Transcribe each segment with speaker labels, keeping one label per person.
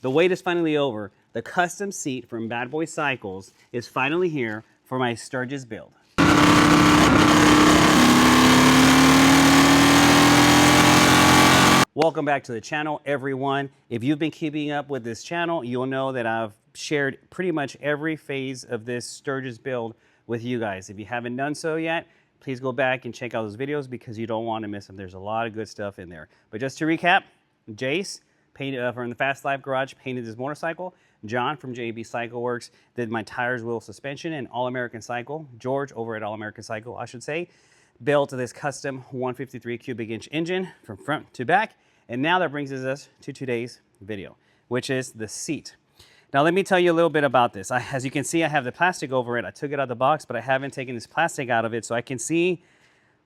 Speaker 1: The wait is finally over. The custom seat from Bad Boy Cycles is finally here for my Sturgis build. Welcome back to the channel, everyone. If you've been keeping up with this channel, you'll know that I've shared pretty much every phase of this Sturgis build with you guys. If you haven't done so yet, please go back and check out those videos because you don't want to miss them. There's a lot of good stuff in there. But just to recap, Jace painted from the Fast Life Garage painted this motorcycle. John from JB Cycle Works did my tires, wheel, suspension, and All American Cycle. George over at All American Cycle, I should say, built this custom 153 cubic inch engine from front to back. And now that brings us to today's video, which is the seat. Now let me tell you a little bit about this. As you can see, I have the plastic over it. I took it out of the box, but I haven't taken this plastic out of it so I can see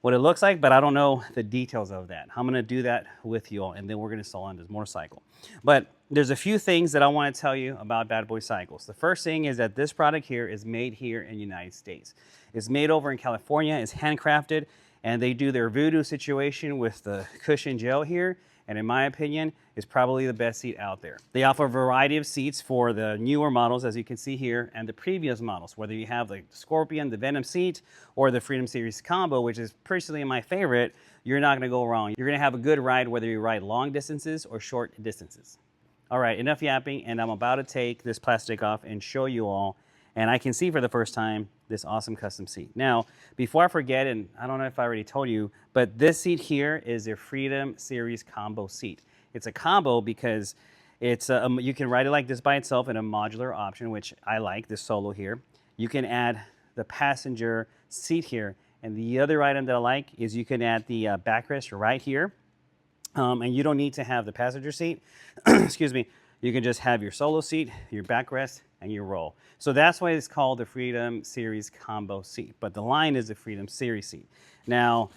Speaker 1: what it looks like, but I don't know the details of that. I'm gonna do that with you all, and then we're gonna install on this motorcycle. But there's a few things that I wanna tell you about Bad Boy Cycles. The first thing is that this product here is made here in the United States. It's made over in California, it's handcrafted, and they do their voodoo situation with the cushion gel here. And in my opinion, is probably the best seat out there. They offer a variety of seats for the newer models, as you can see here, and the previous models, whether you have the Scorpion, the Venom seat, or the Freedom Series Combo, which is personally my favorite. You're not gonna go wrong. You're gonna have a good ride whether you ride long distances or short distances. All right, enough yapping, and I'm about to take this plastic off and show you all, and I can see for the first time this awesome custom seat. Now, before I forget, and I don't know if I already told you, but this seat here is a Freedom Series Combo seat. It's a combo because it's you can ride it like this by itself in a modular option, which I like, this solo here. You can add the passenger seat here, and the other item that I like is you can add the backrest right here, and you don't need to have the passenger seat. Excuse me. You can just have your solo seat, your backrest, and your roll. So that's why it's called the Freedom Series Combo seat, but the line is the Freedom Series seat. Now,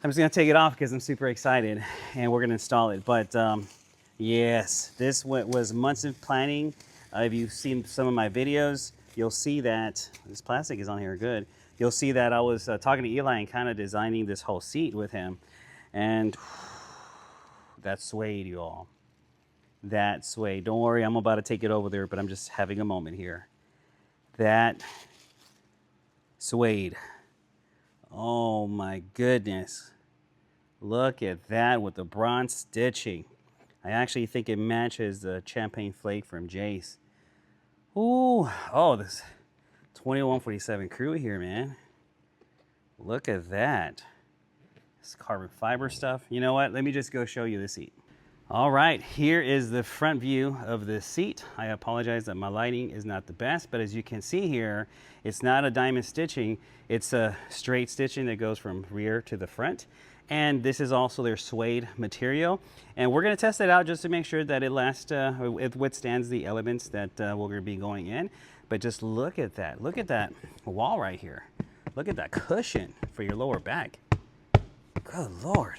Speaker 1: I'm just gonna take it off because I'm super excited and we're gonna install it. But yes, this was months of planning. If you've seen some of my videos, you'll see that this plastic is on here good. You'll see that I was talking to Eli and kind of designing this whole seat with him. And that's Suede, you all. That Suede. Don't worry, I'm about to take it over there, but I'm just having a moment here. That Suede. Oh my goodness. Look at that with the bronze stitching. I actually think it matches the champagne flake from Jace. Ooh, oh, this 2147 crew here, man. Look at that. This carbon fiber stuff. You know what? Let me just go show you the seat. All right, here is the front view of the seat. I apologize that my lighting is not the best, but as you can see here, it's not a diamond stitching. It's a straight stitching that goes from rear to the front. And this is also their Suede material. And we're gonna test it out just to make sure that it lasts, it withstands the elements that we're gonna be going in. But just look at that. Look at that wall right here. Look at that cushion for your lower back. Good Lord,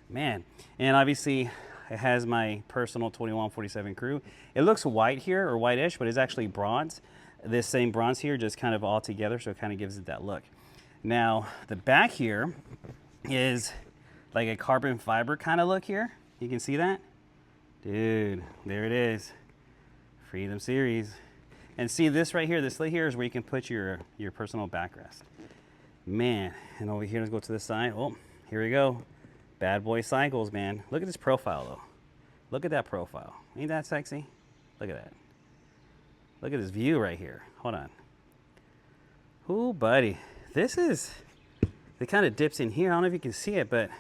Speaker 1: man. And obviously, it has my personal 2147 crew. It looks white here, or whitish, but it's actually bronze. This same bronze here just kind of all together, so it kind of gives it that look. Now, the back here is like a carbon fiber kind of look here. You can see that? Dude, there it is. Freedom Series. And see this right here, this slit here is where you can put your personal backrest. Man, and over here, let's go to the side. Oh, here we go. Bad Boy Cycles, man. Look at this profile, though. Look at that profile. Ain't that sexy? Look at that. Look at this view right here. Hold on. Ooh, buddy. This is... It kind of dips in here. I don't know if you can see it, but...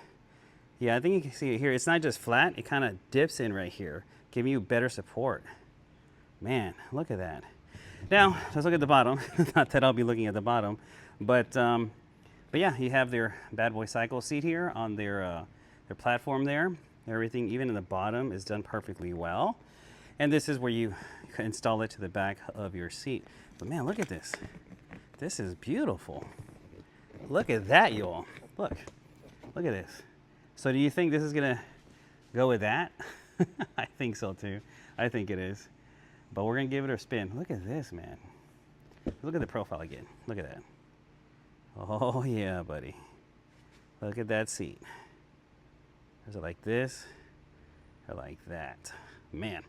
Speaker 1: Yeah, I think you can see it here. It's not just flat. It kind of dips in right here, giving you better support. Man, look at that. Now, let's look at the bottom. Not that I'll be looking at the bottom, but yeah, you have their Bad Boy Cycle seat here on their platform there. Everything, even in the bottom, is done perfectly well. And this is where you install it to the back of your seat. But man, look at this. This is beautiful. Look at that, you all. Look at this. So do you think this is gonna go with that? I think so too. I think it is. But we're gonna give it a spin. Look at this, man. Look at the profile again. Look at that. Oh yeah, buddy. Look at that seat. Is it like this or like that? Man.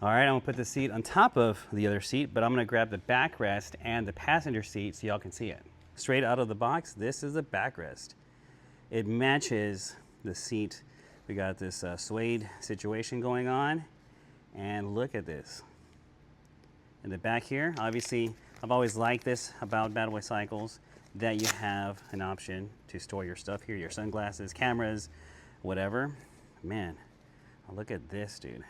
Speaker 1: All right, I'm gonna put the seat on top of the other seat, but I'm gonna grab the backrest and the passenger seat so y'all can see it. Straight out of the box, this is the backrest. It matches the seat. We got this suede situation going on, and look at this. In the back here, obviously, I've always liked this about Bad Boy Cycles, that you have an option to store your stuff here, your sunglasses, cameras, whatever. Man, look at this, dude.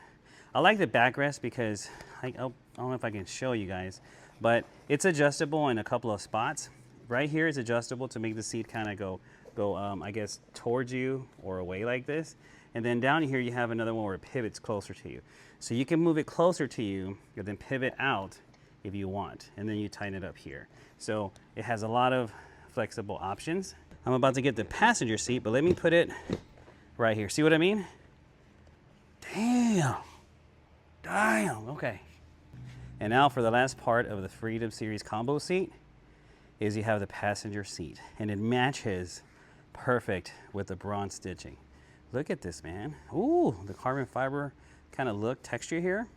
Speaker 1: I like the backrest because, I don't know if I can show you guys, but it's adjustable in a couple of spots. Right here is adjustable to make the seat kind of go, I guess, towards you or away like this. And then down here you have another one where it pivots closer to you. So you can move it closer to you and then pivot out if you want. And then you tighten it up here. So it has a lot of flexible options. I'm about to get the passenger seat, but let me put it right here. See what I mean? Damn. Damn, okay. And now for the last part of the Freedom Series combo seat is you have the passenger seat, and it matches perfect with the bronze stitching. Look at this, man. Ooh, the carbon fiber kind of look, texture here.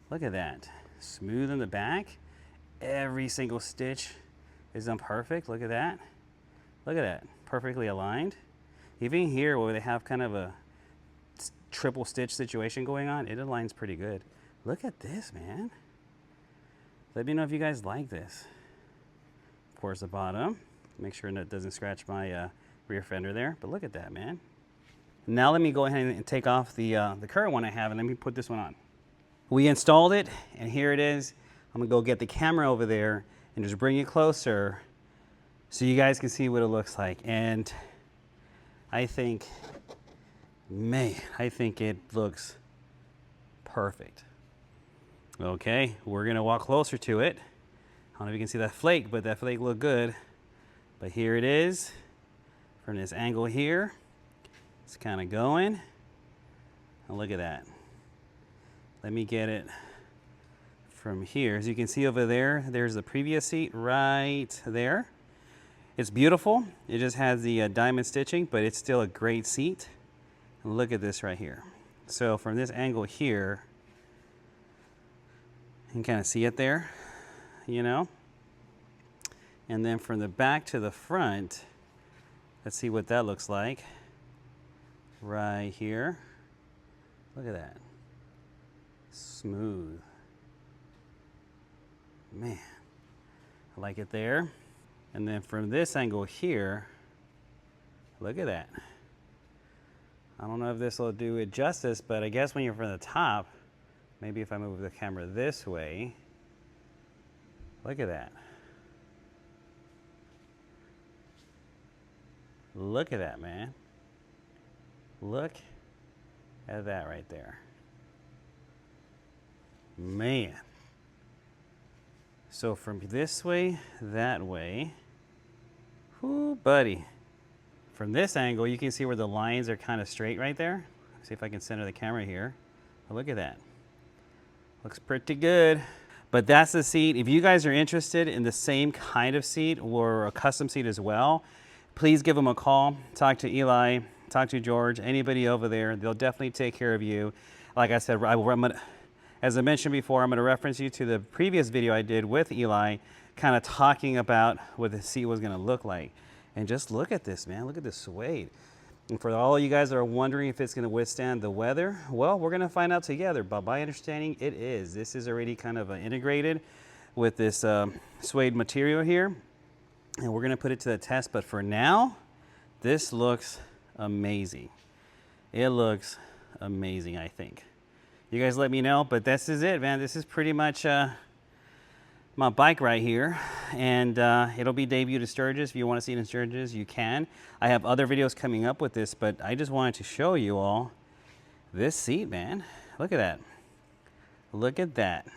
Speaker 1: Look at that. Smooth in the back. Every single stitch is done perfect. Look at that. Look at that, perfectly aligned. Even here where they have kind of a triple stitch situation going on, it aligns pretty good. Look at this, man. Let me know if you guys like this. Of course, the bottom. Make sure that doesn't scratch my rear fender there, but look at that, man. Now let me go ahead and take off the current one I have, and let me put this one on. We installed it, and here it is. I'm gonna go get the camera over there and just bring it closer so you guys can see what it looks like. And I think, man, I think it looks perfect. Okay, we're gonna walk closer to it. I don't know if you can see that flake, but that flake looked good. But here it is from this angle here. It's kind of going. And look at that. Let me get it from here. As you can see over there, there's the previous seat right there. It's beautiful. It just has the diamond stitching, but it's still a great seat. And look at this right here. So from this angle here, you can kind of see it there, you know? And then from the back to the front, let's see what that looks like. Right here. Look at that. Smooth. Man, I like it there. And then from this angle here, look at that. I don't know if this will do it justice, but I guess when you're from the top, maybe if I move the camera this way, look at that. Look at that, man. Look at that right there. Man. So from this way, that way, whoo, buddy. From this angle, you can see where the lines are kind of straight right there. See if I can center the camera here. Oh, look at that. Looks pretty good. But that's the seat. If you guys are interested in the same kind of seat or a custom seat as well, please give them a call. Talk to Eli, talk to George, anybody over there. They'll definitely take care of you. Like I said, as I mentioned before, I'm going to reference you to the previous video I did with Eli, kind of talking about what the seat was going to look like. And just look at this, man. Look at this suede. And for all you guys that are wondering if it's going to withstand the weather, well, we're going to find out together. But my understanding, it is. This is already kind of integrated with this suede material here. And we're going to put it to the test. But for now, this looks amazing. It looks amazing, I think. You guys let me know. But this is it, man. This is pretty much my bike right here, and it'll be debuted at Sturgis. If you want to see it in Sturgis, you can. I have other videos coming up with this, but I just wanted to show you all this seat, man. Look at that. Look at that.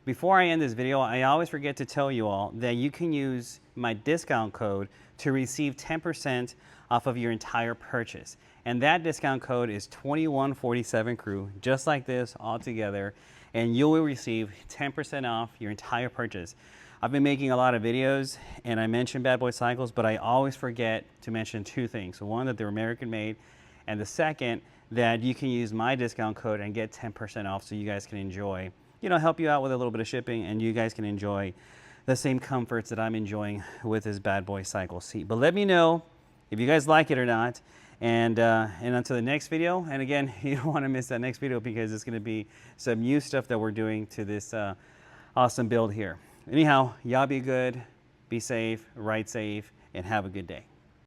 Speaker 1: Before I end this video, I always forget to tell you all that you can use my discount code to receive 10% off of your entire purchase. And that discount code is 2147CREW, just like this all together. And you will receive 10% off your entire purchase. I've been making a lot of videos, and I mentioned Bad Boy Cycles, but I always forget to mention two things. One, that they're American made, and the second, that you can use my discount code and get 10% off, so you guys can enjoy, you know, help you out with a little bit of shipping, and you guys can enjoy the same comforts that I'm enjoying with this bad boy cycle seat. But let me know if you guys like it or not. And until the next video, and again, you don't want to miss that next video because it's going to be some new stuff that we're doing to this awesome build here. Anyhow, y'all be good, be safe, ride safe, and have a good day.